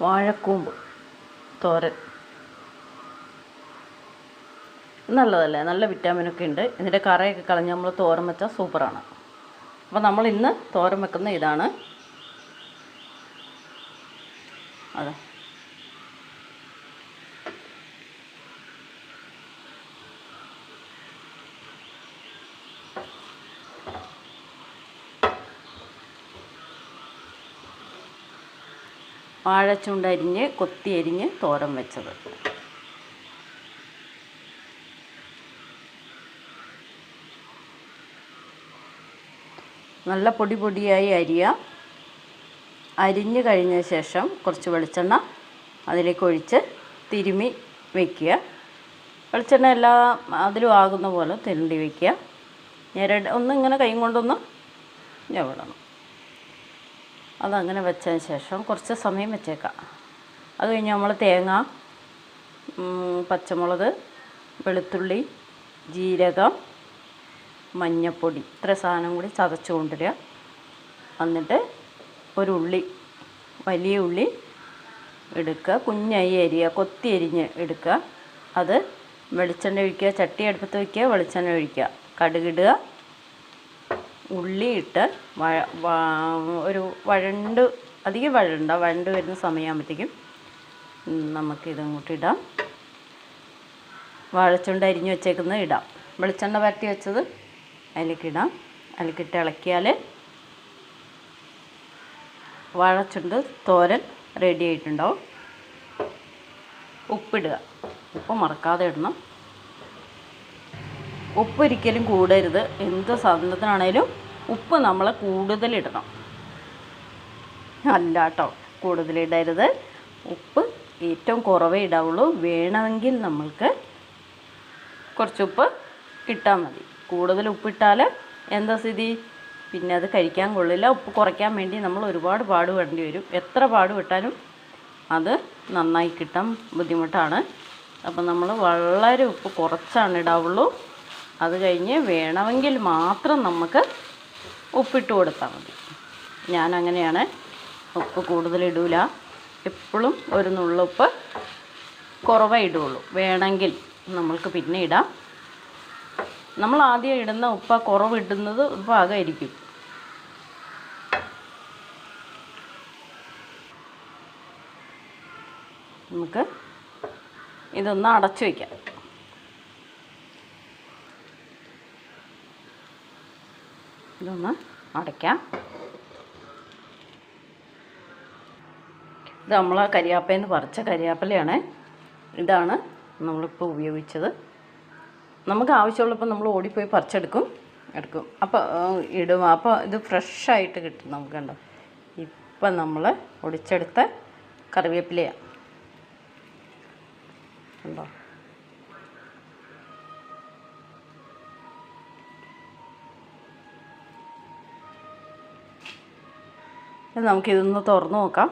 വാഴക്കൂമ്പ് തോരൻ നല്ലതല്ലേ, നല്ല വിറ്റാമിനൊക്കെ ഉണ്ട്. ഇതിൻ്റെ കറയൊക്കെ കളഞ്ഞ് നമ്മൾ തോരൻ വെച്ചാൽ സൂപ്പറാണ്. അപ്പോൾ നമ്മൾ ഇന്ന് തോരൻ വെക്കുന്ന ഇതാണ്. അതെ, വാഴച്ചുണ്ടരിഞ്ഞ് കൊത്തിയരിഞ്ഞ് തോരൻ വെച്ചത്. നല്ല പൊടി പൊടിയായി അരിഞ്ഞ് കഴിഞ്ഞ ശേഷം കുറച്ച് വെളിച്ചെണ്ണ അതിലേക്ക് ഒഴിച്ച് തിരുമ്മി വയ്ക്കുക. വെളിച്ചെണ്ണ എല്ലാം അതിലും ആകുന്ന പോലെ തിരുണ്ടി വയ്ക്കുക. ഒന്നിങ്ങനെ കൈ കൊണ്ടൊന്ന് ഞവടണം. അതങ്ങനെ വെച്ചതിന് ശേഷം കുറച്ച് സമയം വെച്ചേക്കാം. അത് കഴിഞ്ഞ് നമ്മൾ തേങ്ങ, പച്ചമുളക്, വെളുത്തുള്ളി, ജീരകം, മഞ്ഞൾപ്പൊടി ഇത്ര സാധനം കൂടി ചതച്ച് കൊണ്ടുവരിക. എന്നിട്ട് ഒരു വലിയ ഉള്ളി എടുക്കുക, കുഞ്ഞായി അരിയുക, കൊത്തി അരിഞ്ഞ് എടുക്കുക. അത് വെളിച്ചെണ്ണ ഒഴിക്കുക, ചട്ടി അടുപ്പത്ത് വയ്ക്കുക, വെളിച്ചെണ്ണ ഒഴിക്കുക, കടുകിടുക, ഉള്ളി ഇട്ട് ഒരു അധികം വഴണ്ട് വരുന്ന സമയമാകുമ്പോഴത്തേക്കും നമുക്കിതങ്ങോട്ട് ഇടാം. വാഴച്ചുണ്ട് അരിഞ്ഞ് വെച്ചേക്കുന്നത് ഇടാം. വെളിച്ചെണ്ണ പരട്ടി വെച്ചത് അതിലേക്കിടാം. അതിലേക്കിട്ട് ഇളക്കിയാൽ വാഴച്ചുണ്ട് തോരൻ റെഡി ആയിട്ടുണ്ടാവും. ഉപ്പിടുക, ഉപ്പ് മറക്കാതെ ഇടണം. ഉപ്പ് ഒരിക്കലും കൂടരുത്. എന്ത് സാധനത്തിനാണേലും ഉപ്പ് നമ്മൾ കൂടുതലിടണം. അല്ല കേട്ടോ, കൂടുതലിടരുത്. ഉപ്പ് ഏറ്റവും കുറവേ ഇടാവുള്ളൂ. വേണമെങ്കിൽ നമ്മൾക്ക് കുറച്ച് ഉപ്പ് ഇട്ടാൽ മതി. കൂടുതൽ ഉപ്പിട്ടാൽ എന്താ സ്ഥിതി? പിന്നെ അത് കഴിക്കാൻ കൊള്ളില്ല. ഉപ്പ് കുറയ്ക്കാൻ വേണ്ടി നമ്മൾ ഒരുപാട് പാടുപെടേണ്ടി വരും. എത്ര പാടുപെട്ടാലും അത് നന്നായി കിട്ടാൻ ബുദ്ധിമുട്ടാണ്. അപ്പം നമ്മൾ വളരെ ഉപ്പ് കുറച്ചാണ് ഇടാവുള്ളൂ. അത് കഴിഞ്ഞ് വേണമെങ്കിൽ മാത്രം നമുക്ക് ഉപ്പിട്ട് കൊടുത്താൽ മതി. ഞാനങ്ങനെയാണ്, ഉപ്പ് കൂടുതലിടൂല. എപ്പോഴും ഒരു നുള്ളുപ്പ് കുറവേ ഇടുകയുള്ളൂ. വേണമെങ്കിൽ നമ്മൾക്ക് പിന്നെ ഇടാം. നമ്മൾ ആദ്യം ഇടുന്ന ഉപ്പ് കുറവിടുന്നത് പാകമായിരിക്കും. നമുക്ക് ഇതൊന്ന് അടച്ചു വയ്ക്കാം. ഇതൊന്ന് അടയ്ക്കാം. ഇത് നമ്മൾ കരിയാപ്പയിൽ നിന്ന് പറിച്ച കരിയാപ്പലയാണ്. ഇതാണ് നമ്മളിപ്പോൾ ഉപയോഗിച്ചത്. നമുക്ക് ആവശ്യമുള്ളപ്പോൾ നമ്മൾ ഓടിപ്പോയി പറിച്ചെടുക്കും. അപ്പോൾ ഇടും. അപ്പോൾ ഇത് ഫ്രഷായിട്ട് കിട്ടും. നമുക്ക് കണ്ടോ, ഇപ്പം നമ്മൾ ഒടിച്ചെടുത്ത കറിവേപ്പിലയാണ്. കണ്ടോ, നമുക്കിതൊന്ന് തുറന്ന് നോക്കാം.